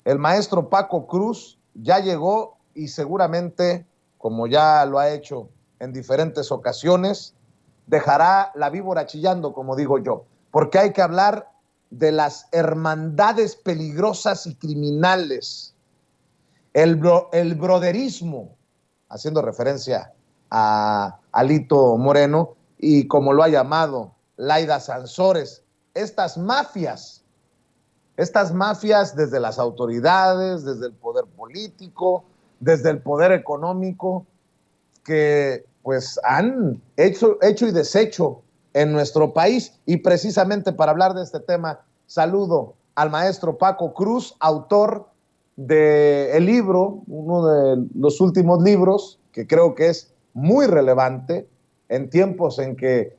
el maestro Paco Cruz ya llegó y seguramente, como ya lo ha hecho en diferentes ocasiones, dejará la víbora chillando, como digo yo, porque hay que hablar de las hermandades peligrosas y criminales, el broderismo, haciendo referencia a Alito Moreno, y como lo ha llamado Laida Sansores, estas mafias desde las autoridades, desde el poder político, desde el poder económico, que pues han hecho y deshecho en nuestro país. Y precisamente para hablar de este tema, saludo al maestro Paco Cruz, autor del libro, uno de los últimos libros, que creo que es muy relevante en tiempos en que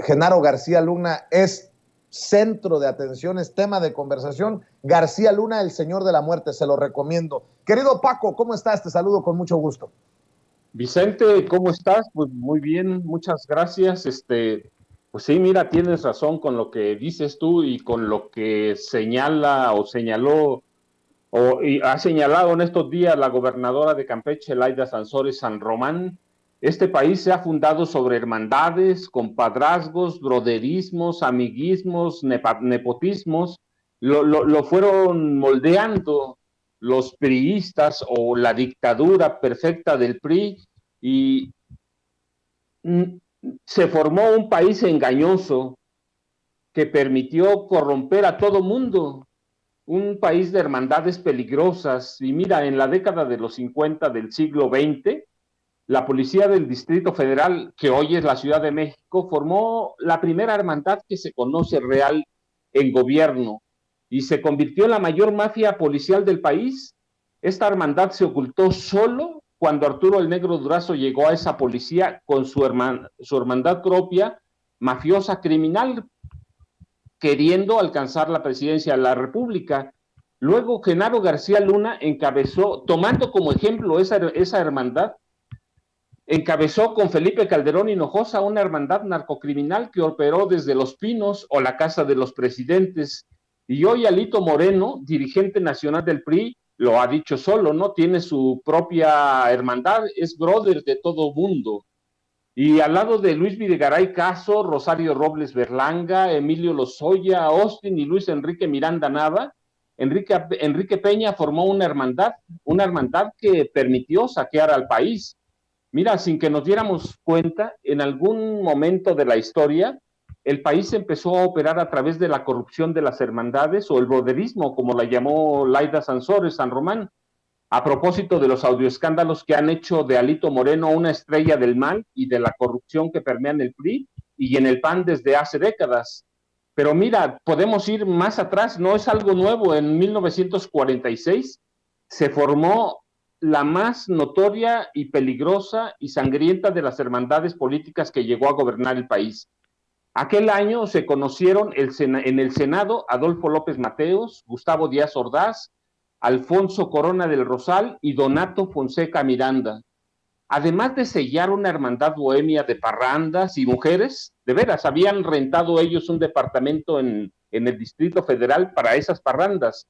Genaro García Luna es centro de atención, es tema de conversación. García Luna, el señor de la muerte, se lo recomiendo. Querido Paco, ¿cómo estás? Te saludo con mucho gusto. Vicente, ¿cómo estás? Pues muy bien, muchas gracias. Pues sí, mira, tienes razón con lo que dices tú y con lo que señala o señaló y ha señalado en estos días la gobernadora de Campeche, Laida Sansores San Román. Este país se ha fundado sobre hermandades, compadrazgos, broderismos, amiguismos, nepotismos. Lo fueron moldeando los priistas o la dictadura perfecta del PRI y se formó un país engañoso que permitió corromper a todo mundo, un país de hermandades peligrosas. Y mira, en la década de los 50 del siglo XX, la policía del Distrito Federal, que hoy es la Ciudad de México, formó la primera hermandad que se conoce real en gobierno y se convirtió en la mayor mafia policial del país. Esta hermandad se ocultó solo cuando Arturo el Negro Durazo llegó a esa policía con su hermandad propia, mafiosa, criminal, queriendo alcanzar la presidencia de la República. Luego Genaro García Luna encabezó, tomando como ejemplo esa hermandad, encabezó con Felipe Calderón Hinojosa una hermandad narcocriminal que operó desde Los Pinos o la Casa de los Presidentes. Y hoy Alito Moreno, dirigente nacional del PRI, lo ha dicho solo, ¿no? Tiene su propia hermandad, es brother de todo mundo. Y al lado de Luis Videgaray Caso, Rosario Robles Berlanga, Emilio Lozoya, Austin y Luis Enrique Miranda Nava, Enrique Peña formó una hermandad que permitió saquear al país. Mira, sin que nos diéramos cuenta, en algún momento de la historia, el país empezó a operar a través de la corrupción de las hermandades o el broderismo, como la llamó Laida Sansores San Román, a propósito de los audioescándalos que han hecho de Alito Moreno una estrella del mal y de la corrupción que permea en el PRI y en el PAN desde hace décadas. Pero mira, podemos ir más atrás, no es algo nuevo. En 1946 se formó la más notoria y peligrosa y sangrienta de las hermandades políticas que llegó a gobernar el país. Aquel año se conocieron en el Senado Adolfo López Mateos, Gustavo Díaz Ordaz, Alfonso Corona del Rosal y Donato Fonseca Miranda. Además de sellar una hermandad bohemia de parrandas y mujeres, de veras, habían rentado ellos un departamento en el Distrito Federal para esas parrandas.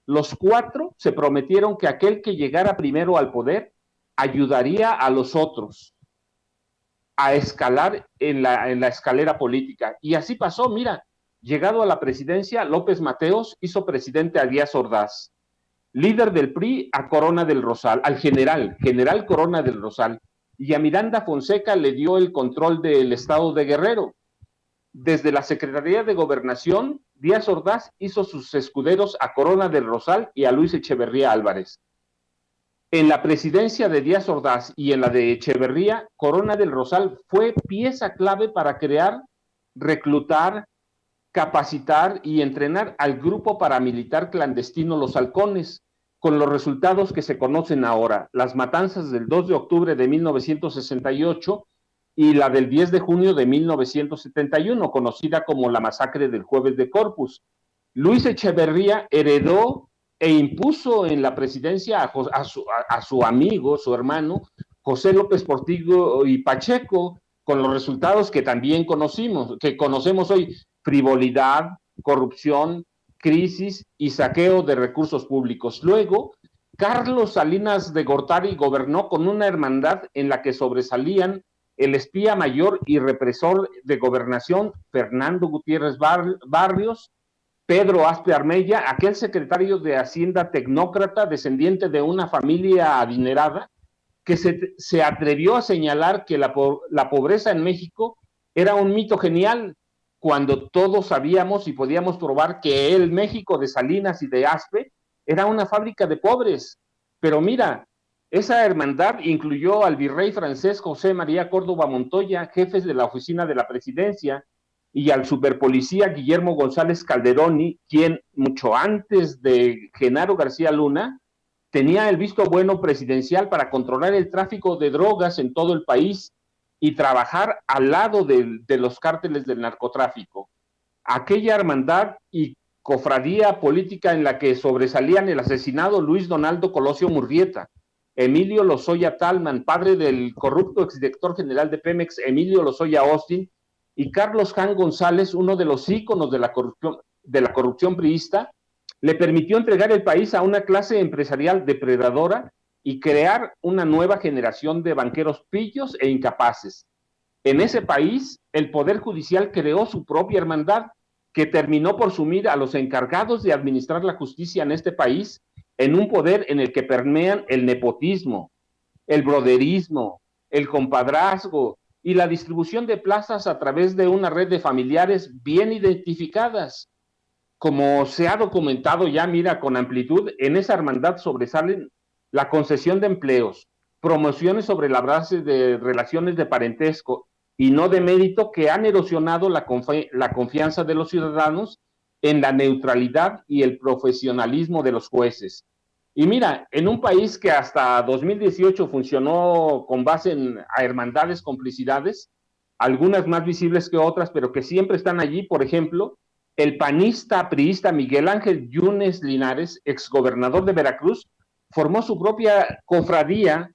Los cuatro se prometieron que aquel que llegara primero al poder ayudaría a los otros a escalar en la escalera política. Y así pasó, mira, llegado a la presidencia, López Mateos hizo presidente a Díaz Ordaz, líder del PRI a Corona del Rosal, al general Corona del Rosal, y a Miranda Fonseca le dio el control del estado de Guerrero. Desde la Secretaría de Gobernación, Díaz Ordaz hizo sus escuderos a Corona del Rosal y a Luis Echeverría Álvarez. En la presidencia de Díaz Ordaz y en la de Echeverría, Corona del Rosal fue pieza clave para crear, reclutar, capacitar y entrenar al grupo paramilitar clandestino Los Halcones, con los resultados que se conocen ahora, las matanzas del 2 de octubre de 1968 y la del 10 de junio de 1971, conocida como la masacre del Jueves de Corpus. Luis Echeverría heredó e impuso en la presidencia a su amigo, su hermano, José López Portillo y Pacheco, con los resultados que también conocemos hoy: frivolidad, corrupción, crisis y saqueo de recursos públicos. Luego, Carlos Salinas de Gortari gobernó con una hermandad en la que sobresalían el espía mayor y represor de gobernación, Fernando Gutiérrez Barrios, Pedro Aspe Armella, aquel secretario de Hacienda tecnócrata descendiente de una familia adinerada, que se atrevió a señalar que la pobreza en México era un mito genial, cuando todos sabíamos y podíamos probar que el México de Salinas y de Aspe era una fábrica de pobres. Pero mira, esa hermandad incluyó al virrey francés José María Córdoba Montoya, jefes de la oficina de la presidencia, y al superpolicía Guillermo González Calderoni, quien mucho antes de Genaro García Luna tenía el visto bueno presidencial para controlar el tráfico de drogas en todo el país y trabajar al lado de los cárteles del narcotráfico. Aquella hermandad y cofradía política en la que sobresalían el asesinado Luis Donaldo Colosio Murrieta, Emilio Lozoya Talman, padre del corrupto exdirector general de Pemex, Emilio Lozoya Austin, y Carlos Jan González, uno de los íconos de la corrupción priista, le permitió entregar el país a una clase empresarial depredadora y crear una nueva generación de banqueros pillos e incapaces. En ese país, el Poder Judicial creó su propia hermandad, que terminó por sumir a los encargados de administrar la justicia en este país en un poder en el que permean el nepotismo, el broderismo, el compadrazgo y la distribución de plazas a través de una red de familiares bien identificadas. Como se ha documentado ya, mira, con amplitud, en esa hermandad sobresalen la concesión de empleos, promociones sobre la base de relaciones de parentesco y no de mérito, que han erosionado la confianza de los ciudadanos en la neutralidad y el profesionalismo de los jueces. Y mira, en un país que hasta 2018 funcionó con base a hermandades, complicidades, algunas más visibles que otras, pero que siempre están allí, por ejemplo, el panista priista Miguel Ángel Yunes Linares, exgobernador de Veracruz, formó su propia cofradía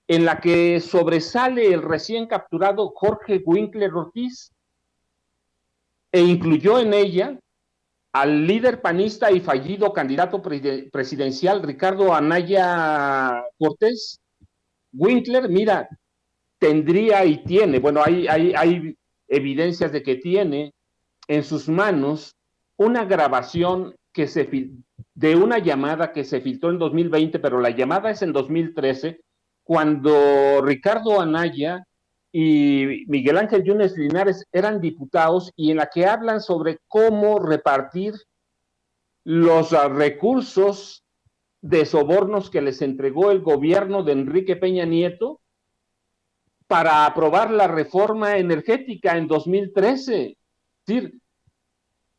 en la que sobresale el recién capturado Jorge Winkler Ortiz, e incluyó en ella al líder panista y fallido candidato presidencial Ricardo Anaya Cortés. Winkler, mira, tendría y tiene, bueno, hay evidencias de que tiene en sus manos una grabación de una llamada que se filtró en 2020, pero la llamada es en 2013, cuando Ricardo Anaya y Miguel Ángel Yunes Linares eran diputados, y en la que hablan sobre cómo repartir los recursos de sobornos que les entregó el gobierno de Enrique Peña Nieto para aprobar la reforma energética en 2013. Es decir,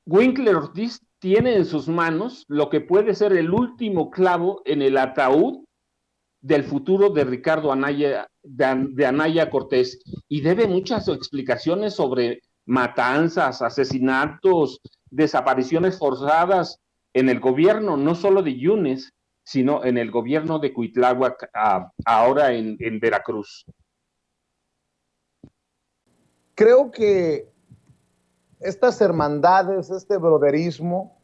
Winkler Ortiz tiene en sus manos lo que puede ser el último clavo en el ataúd del futuro de Ricardo Anaya, de Anaya Cortés, y debe muchas explicaciones sobre matanzas, asesinatos, desapariciones forzadas en el gobierno, no solo de Yunes, sino en el gobierno de Cuitláhuac, ahora en Veracruz. Creo que estas hermandades, este broderismo,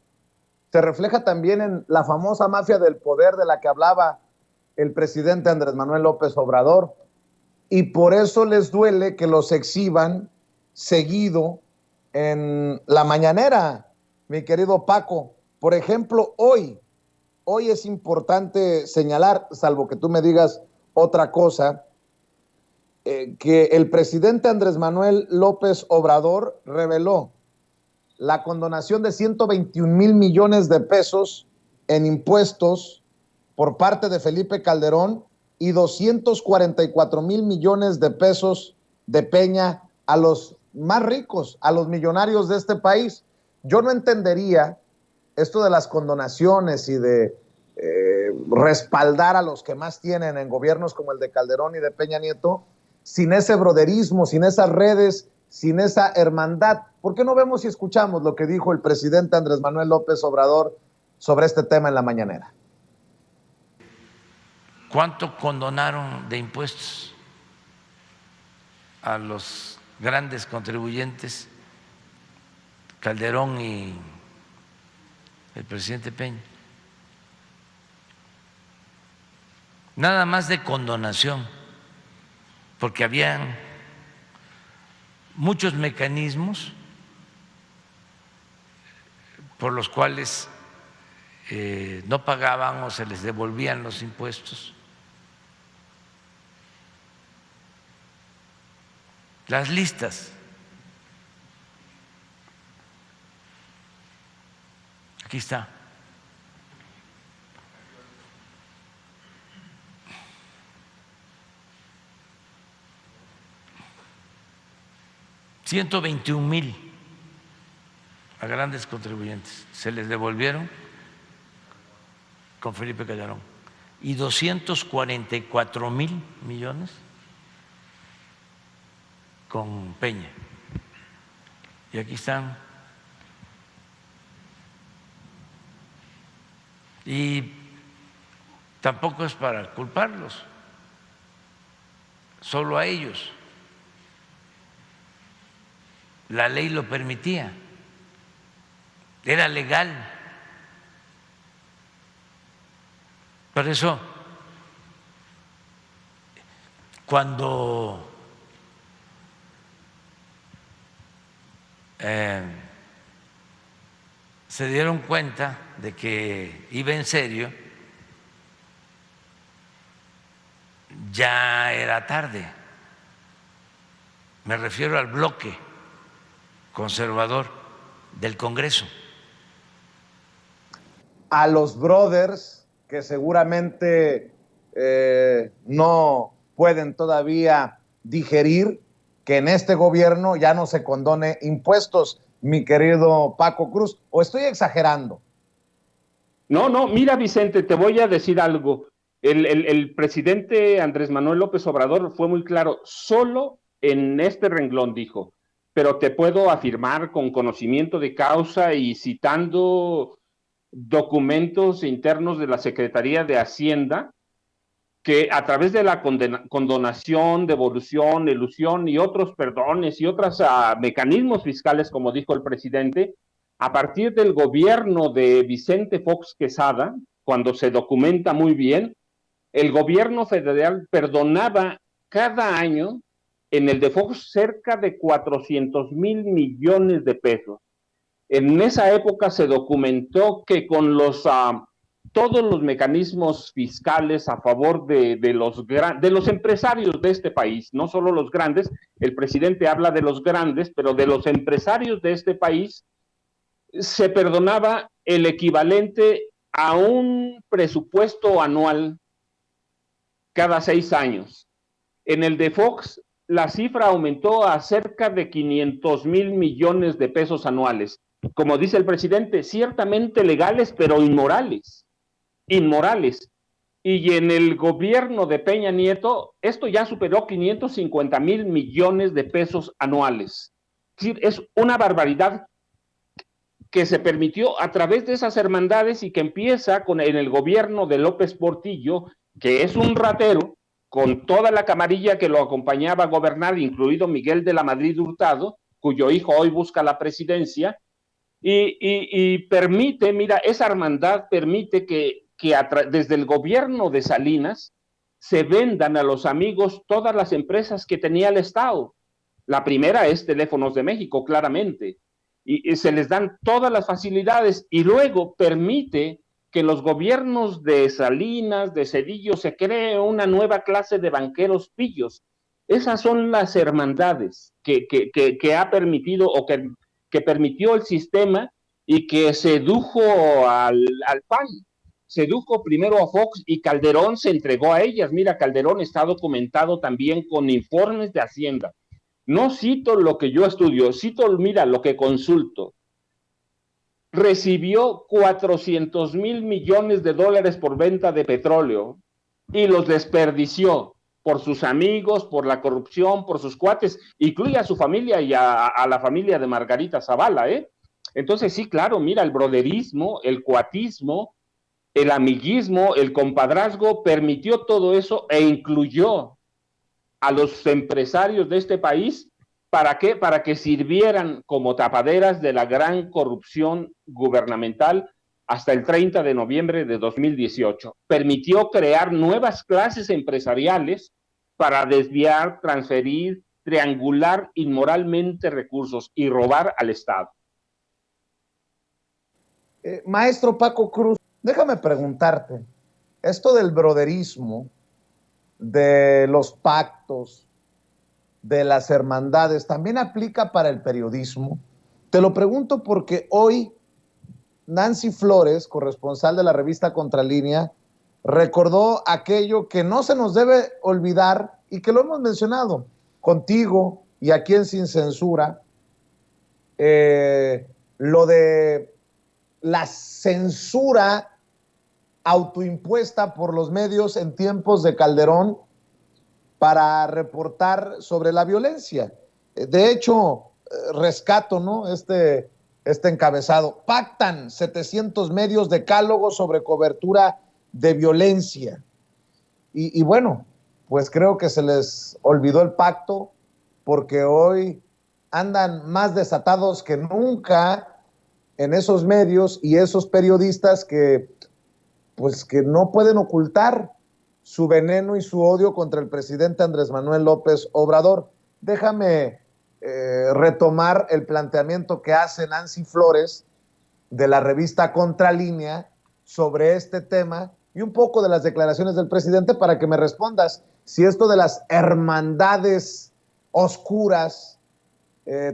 se refleja también en la famosa mafia del poder de la que hablaba el presidente Andrés Manuel López Obrador, y por eso les duele que los exhiban seguido en la mañanera, mi querido Paco. Por ejemplo, hoy es importante señalar, salvo que tú me digas otra cosa, que el presidente Andrés Manuel López Obrador reveló la condonación de 121 mil millones de pesos en impuestos por parte de Felipe Calderón y 244 mil millones de pesos de Peña a los más ricos, a los millonarios de este país. Yo no entendería esto de las condonaciones y de respaldar a los que más tienen en gobiernos como el de Calderón y de Peña Nieto, sin ese broderismo, sin esas redes, sin esa hermandad. ¿Por qué no vemos y escuchamos lo que dijo el presidente Andrés Manuel López Obrador sobre este tema en la mañanera? ¿Cuánto condonaron de impuestos a los grandes contribuyentes, Calderón y el presidente Peña. Nada más de condonación, porque habían muchos mecanismos por los cuales no pagaban o se les devolvían los impuestos. Las listas. Aquí está. $121,000 a grandes contribuyentes se les devolvieron con Felipe Calderón y 244,000 millones con Peña. Y aquí están. Y tampoco es para culparlos, solo a ellos. La ley lo permitía, era legal. Por eso, cuando se dieron cuenta de que iba en serio, ya era tarde. Me refiero al bloque conservador del Congreso. A los brothers que seguramente no pueden todavía digerir que en este gobierno ya no se condone impuestos, mi querido Paco Cruz, ¿o estoy exagerando? No, mira, Vicente, te voy a decir algo. El presidente Andrés Manuel López Obrador fue muy claro, solo en este renglón dijo, pero te puedo afirmar con conocimiento de causa y citando documentos internos de la Secretaría de Hacienda, que a través de la condonación, devolución, elusión y otros perdones y otros mecanismos fiscales, como dijo el presidente, a partir del gobierno de Vicente Fox Quesada, cuando se documenta muy bien, el gobierno federal perdonaba cada año en el de Fox cerca de 400,000 millones de pesos. En esa época se documentó que con todos los mecanismos fiscales a favor de los empresarios de este país, no solo los grandes, el presidente habla de los grandes, pero de los empresarios de este país, se perdonaba el equivalente a un presupuesto anual cada 6 años. En el de Fox, la cifra aumentó a cerca de 500,000 millones de pesos anuales. Como dice el presidente, ciertamente legales, pero inmorales. Y en el gobierno de Peña Nieto, esto ya superó 550,000 millones de pesos anuales. Es decir, es una barbaridad que se permitió a través de esas hermandades y que empieza en el gobierno de López Portillo, que es un ratero, con toda la camarilla que lo acompañaba a gobernar, incluido Miguel de la Madrid Hurtado, cuyo hijo hoy busca la presidencia, y permite, mira, esa hermandad permite que desde el gobierno de Salinas se vendan a los amigos todas las empresas que tenía el Estado. La primera es Teléfonos de México, claramente, y se les dan todas las facilidades, y luego permite que los gobiernos de Salinas, de Cedillo, se cree una nueva clase de banqueros pillos. Esas son las hermandades que ha permitido o que permitió el sistema y que sedujo al PAN. Sedujo primero a Fox y Calderón se entregó a ellas. Mira, Calderón está documentado también con informes de Hacienda. No cito lo que yo estudio, cito, mira, lo que consulto. Recibió 400,000 millones de dólares por venta de petróleo y los desperdició por sus amigos, por la corrupción, por sus cuates, incluye a su familia y a la familia de Margarita Zavala, ¿eh? Entonces sí, claro, mira, el broderismo, el cuatismo, el amiguismo, el compadrazgo permitió todo eso e incluyó a los empresarios de este país. ¿Para qué? Para que sirvieran como tapaderas de la gran corrupción gubernamental hasta el 30 de noviembre de 2018. Permitió crear nuevas clases empresariales para desviar, transferir, triangular inmoralmente recursos y robar al Estado. Maestro Paco Cruz, déjame preguntarte, esto del broderismo, de los pactos, de las hermandades, ¿también aplica para el periodismo? Te lo pregunto porque hoy Nancy Flores, corresponsal de la revista Contralínea, recordó aquello que no se nos debe olvidar y que lo hemos mencionado contigo y aquí en Sin Censura, lo de la censura autoimpuesta por los medios en tiempos de Calderón para reportar sobre la violencia. De hecho, rescato, ¿no?, este encabezado. Pactan 700 medios decálogo sobre cobertura de violencia. Y bueno, pues creo que se les olvidó el pacto porque hoy andan más desatados que nunca en esos medios y esos periodistas que pues que no pueden ocultar su veneno y su odio contra el presidente Andrés Manuel López Obrador. Déjame retomar el planteamiento que hace Nancy Flores de la revista Contralínea sobre este tema y un poco de las declaraciones del presidente para que me respondas si esto de las hermandades oscuras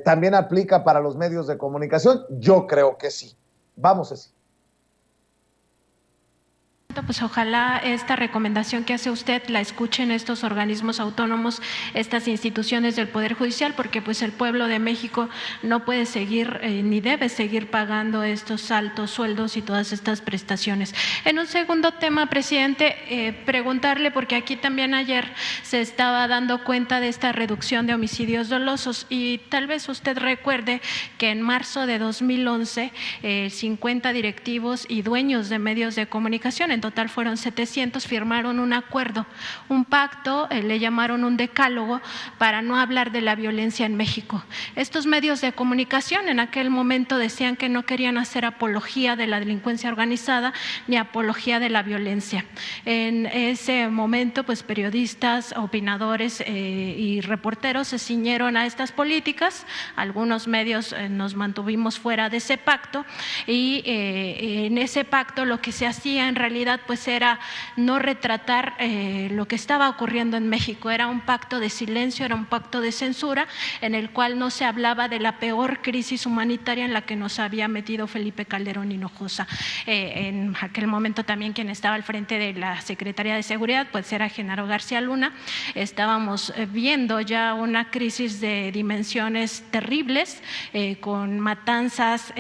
también aplica para los medios de comunicación. Yo creo que sí. Vamos, Ceci. Pues ojalá esta recomendación que hace usted la escuchen estos organismos autónomos, estas instituciones del Poder Judicial, porque pues el pueblo de México no puede seguir ni debe seguir pagando estos altos sueldos y todas estas prestaciones. En un segundo tema, presidente, preguntarle, porque aquí también ayer se estaba dando cuenta de esta reducción de homicidios dolosos y tal vez usted recuerde que en marzo de 2011 50 directivos y dueños de medios de comunicación, en total fueron 700, firmaron un acuerdo, un pacto, le llamaron un decálogo para no hablar de la violencia en México. Estos medios de comunicación en aquel momento decían que no querían hacer apología de la delincuencia organizada ni apología de la violencia. En ese momento, pues periodistas, opinadores y reporteros se ciñeron a estas políticas, algunos medios nos mantuvimos fuera de ese pacto y en ese pacto lo que se hacía en realidad pues era no retratar lo que estaba ocurriendo en México. Era un pacto de silencio, era un pacto de censura en el cual no se hablaba de la peor crisis humanitaria en la que nos había metido Felipe Calderón Hinojosa. En aquel momento también quien estaba al frente de la Secretaría de Seguridad pues era Genaro García Luna. Estábamos viendo ya una crisis de dimensiones terribles con matanzas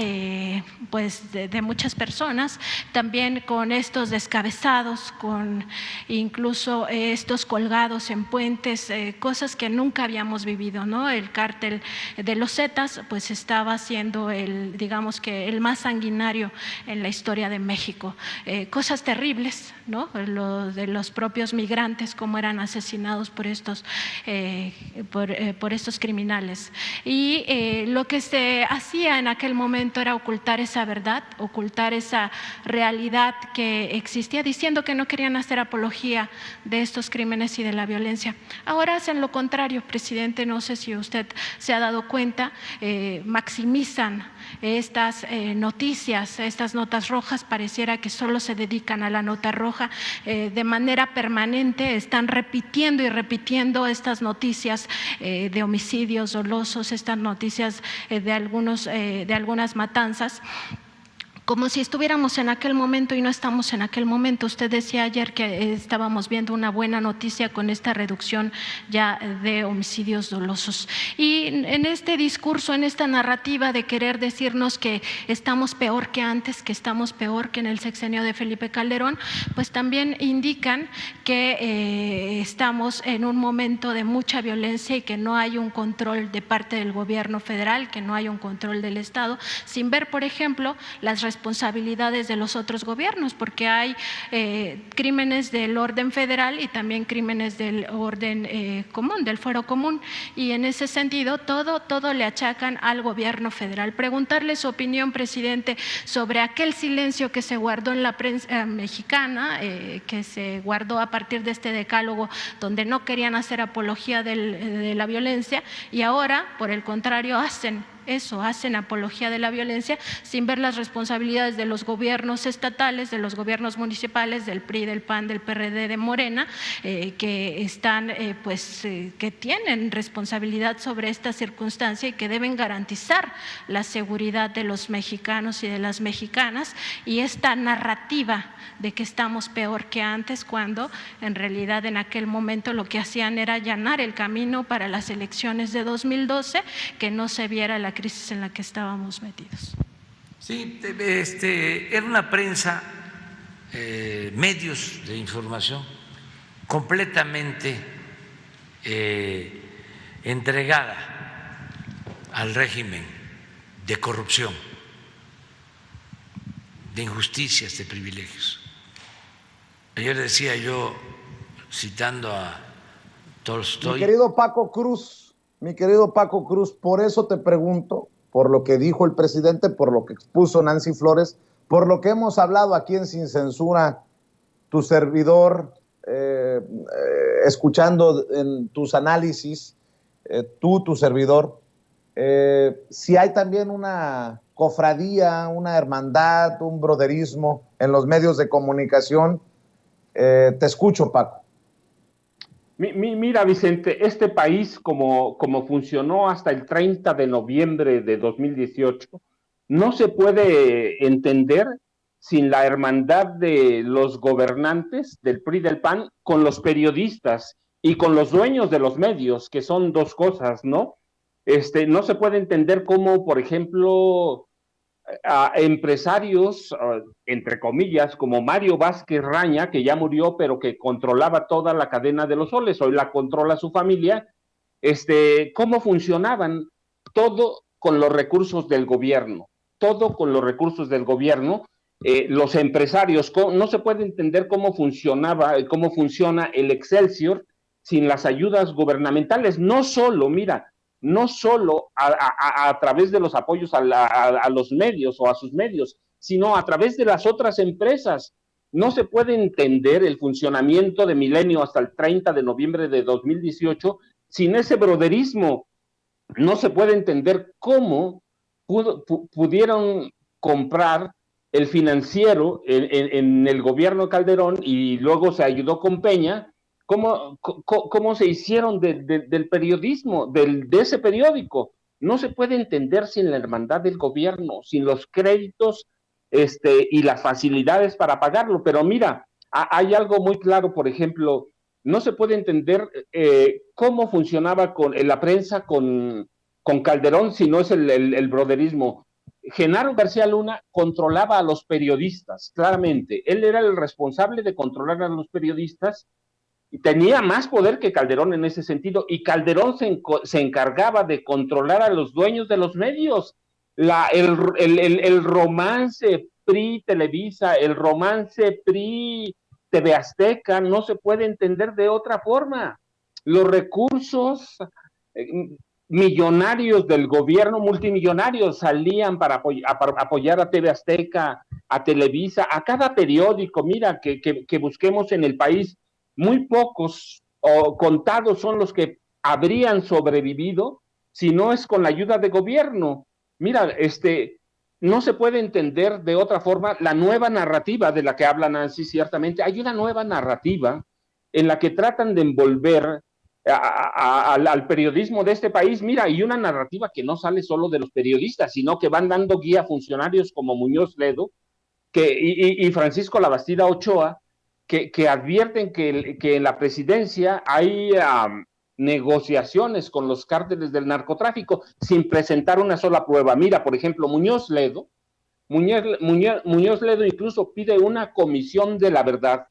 pues de muchas personas, también con estos descabezados, con incluso estos colgados en puentes, cosas que nunca habíamos vivido, ¿no? El cártel de los Zetas pues estaba siendo digamos que el más sanguinario en la historia de México. Cosas terribles, ¿no? Lo de los propios migrantes, cómo eran asesinados por estos criminales. Y lo que se hacía en aquel momento era ocultar esa verdad, ocultar esa realidad que existía, diciendo que no querían hacer apología de estos crímenes y de la violencia. Ahora hacen lo contrario, presidente, no sé si usted se ha dado cuenta, maximizan estas noticias, estas notas rojas, pareciera que solo se dedican a la nota roja, de manera permanente están repitiendo y repitiendo estas noticias de homicidios dolosos, estas noticias de algunas matanzas, como si estuviéramos en aquel momento y no estamos en aquel momento. Usted decía ayer que estábamos viendo una buena noticia con esta reducción ya de homicidios dolosos. Y en este discurso, en esta narrativa de querer decirnos que estamos peor que antes, que estamos peor que en el sexenio de Felipe Calderón, pues también indican que estamos en un momento de mucha violencia y que no hay un control de parte del gobierno federal, que no hay un control del Estado, sin ver, por ejemplo, las responsabilidades de los otros gobiernos, porque hay crímenes del orden federal y también crímenes del orden común, del fuero común, y en ese sentido todo le achacan al gobierno federal. Preguntarle su opinión, presidente, sobre aquel silencio que se guardó en la prensa mexicana, que se guardó a partir de este decálogo donde no querían hacer apología de la violencia, y ahora, por el contrario, hacen apología de la violencia sin ver las responsabilidades de los gobiernos estatales, de los gobiernos municipales, del PRI, del PAN, del PRD, de Morena, que están, que tienen responsabilidad sobre esta circunstancia y que deben garantizar la seguridad de los mexicanos y de las mexicanas, y esta narrativa de que estamos peor que antes, cuando en realidad en aquel momento lo que hacían era allanar el camino para las elecciones de 2012, que no se viera la crisis en la que estábamos metidos. Sí, era una prensa, medios de información completamente entregada al régimen de corrupción, de injusticias, de privilegios. Ayer decía yo, citando a Tolstoy. Mi querido Paco Cruz, por eso te pregunto, por lo que dijo el presidente, por lo que expuso Nancy Flores, por lo que hemos hablado aquí en Sin Censura, tu servidor, escuchando en tus análisis, tu servidor, si hay también una cofradía, una hermandad, un broderismo en los medios de comunicación. Te escucho, Paco. Mira, Vicente, este país, como funcionó hasta el 30 de noviembre de 2018, no se puede entender sin la hermandad de los gobernantes del PRI y del PAN con los periodistas y con los dueños de los medios, que son dos cosas, ¿no? No se puede entender cómo, por ejemplo, a empresarios, entre comillas, como Mario Vázquez Raña, que ya murió, pero que controlaba toda la cadena de los soles, hoy la controla su familia, cómo funcionaban, todo con los recursos del gobierno, los empresarios, no se puede entender cómo funciona el Excelsior sin las ayudas gubernamentales, no solo a través de los apoyos a los medios o a sus medios, sino a través de las otras empresas. No se puede entender el funcionamiento de Milenio hasta el 30 de noviembre de 2018 sin ese broderismo. No se puede entender cómo pudieron comprar el Financiero en el gobierno Calderón y luego se ayudó con Peña. ¿Cómo se hicieron del periodismo, de ese periódico? No se puede entender sin la hermandad del gobierno, sin los créditos y las facilidades para pagarlo. Pero mira, hay algo muy claro, por ejemplo, no se puede entender cómo funcionaba la prensa con Calderón si no es el broderismo. Genaro García Luna controlaba a los periodistas, claramente. Él era el responsable de controlar a los periodistas, y tenía más poder que Calderón en ese sentido, y Calderón se encargaba de controlar a los dueños de los medios. El romance PRI Televisa, el romance PRI TV Azteca, no se puede entender de otra forma. Los recursos millonarios del gobierno, multimillonarios, salían para apoyar a TV Azteca, a Televisa, a cada periódico. Mira, que busquemos en el país, muy pocos o contados son los que habrían sobrevivido si no es con la ayuda de gobierno. Mira, no se puede entender de otra forma la nueva narrativa de la que habla Nancy. Ciertamente hay una nueva narrativa en la que tratan de envolver al periodismo de este país. Mira, y una narrativa que no sale solo de los periodistas, sino que van dando guía a funcionarios como Muñoz Ledo y Francisco Labastida Ochoa, que advierten que en la presidencia hay negociaciones con los cárteles del narcotráfico sin presentar una sola prueba. Mira, por ejemplo, Muñoz Ledo incluso pide una comisión de la verdad,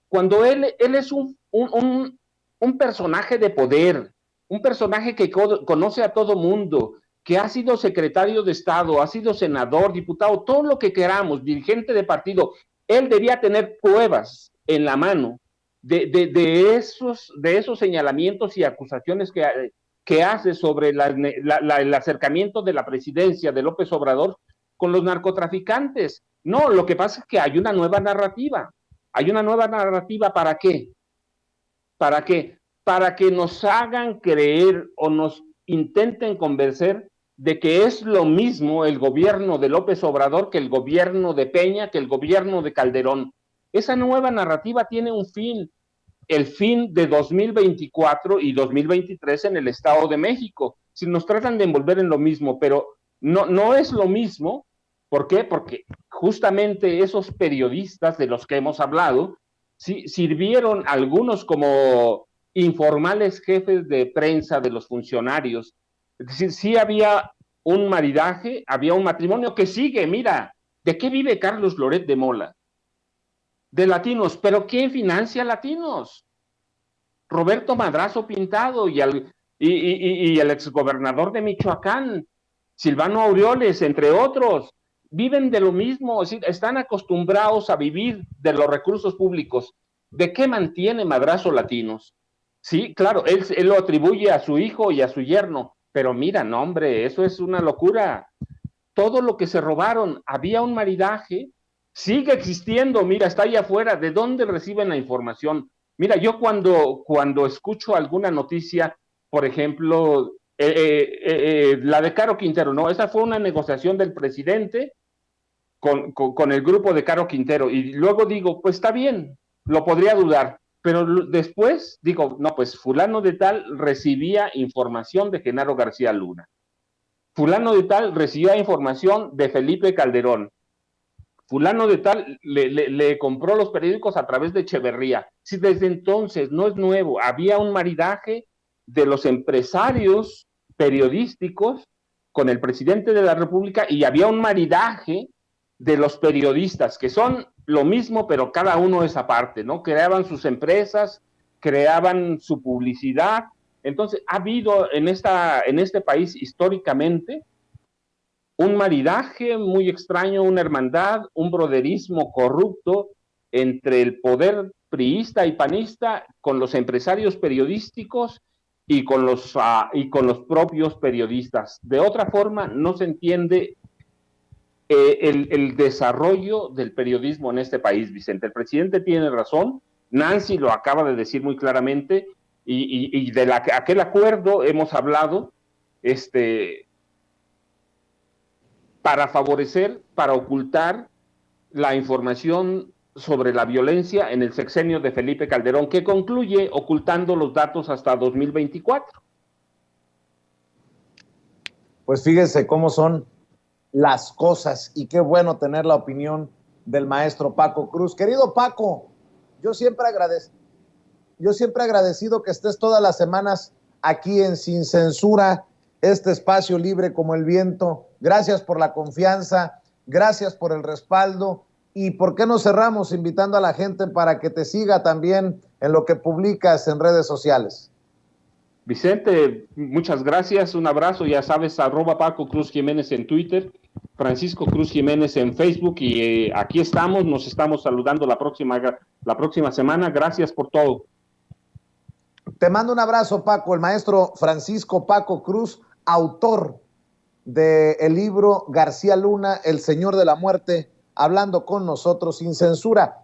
cuando él es un personaje de poder, un personaje que conoce a todo mundo, que ha sido secretario de Estado, ha sido senador, diputado, todo lo que queramos, dirigente de partido, él debía tener pruebas en la mano de esos señalamientos y acusaciones que hace sobre el acercamiento de la presidencia de López Obrador con los narcotraficantes. No, lo que pasa es que hay una nueva narrativa. ¿Hay una nueva narrativa para qué? ¿Para qué? Para que nos hagan creer o nos intenten convencer de que es lo mismo el gobierno de López Obrador que el gobierno de Peña, que el gobierno de Calderón. Esa nueva narrativa tiene un fin, el fin de 2024 y 2023 en el Estado de México. Si nos tratan de envolver en lo mismo, pero no es lo mismo. ¿Por qué? Porque justamente esos periodistas de los que hemos hablado, sí, sirvieron algunos como informales jefes de prensa de los funcionarios. Es decir, sí había un maridaje, había un matrimonio que sigue. Mira, ¿de qué vive Carlos Loret de Mola? De Latinos. ¿Pero quién financia Latinos? Roberto Madrazo Pintado y el exgobernador de Michoacán, Silvano Aureoles, entre otros. Viven de lo mismo, es decir, están acostumbrados a vivir de los recursos públicos. ¿De qué mantiene Madrazo Latinos? Sí, claro, él lo atribuye a su hijo y a su yerno, pero mira, no, hombre, eso es una locura. Todo lo que se robaron, había un maridaje, sigue existiendo, mira, está ahí afuera. ¿De dónde reciben la información? Mira, yo cuando escucho alguna noticia, por ejemplo, la de Caro Quintero, ¿no? Esa fue una negociación del presidente con el grupo de Caro Quintero, y luego digo, pues está bien, lo podría dudar, pero después digo, no, pues fulano de tal recibía información de Genaro García Luna, fulano de tal recibía información de Felipe Calderón, fulano de tal le compró los periódicos a través de Echeverría. Si desde entonces no es nuevo, había un maridaje de los empresarios periodísticos con el presidente de la República, y había un maridaje de los periodistas, que son lo mismo, pero cada uno es aparte, ¿no? Creaban sus empresas, creaban su publicidad. Entonces, ha habido en este país históricamente un maridaje muy extraño, una hermandad, un broderismo corrupto entre el poder priista y panista con los empresarios periodísticos y con los propios periodistas. De otra forma, no se entiende el desarrollo del periodismo en este país, Vicente. El presidente tiene razón, Nancy lo acaba de decir muy claramente, y de aquel acuerdo hemos hablado, para favorecer, para ocultar la información sobre la violencia en el sexenio de Felipe Calderón, que concluye ocultando los datos hasta 2024. Pues fíjense cómo son las cosas, y qué bueno tener la opinión del maestro Paco Cruz. Querido Paco, yo siempre agradecido que estés todas las semanas aquí en Sin Censura, este espacio libre como el viento. Gracias por la confianza, gracias por el respaldo, y ¿por qué no cerramos invitando a la gente para que te siga también en lo que publicas en redes sociales? Vicente, muchas gracias, un abrazo, ya sabes, @Paco Cruz Jiménez en Twitter, Francisco Cruz Jiménez en Facebook, y aquí estamos, nos estamos saludando la próxima semana. Gracias por todo. Te mando un abrazo, Paco. El maestro Francisco Paco Cruz, autor del libro García Luna, El Señor de la Muerte, hablando con nosotros sin censura.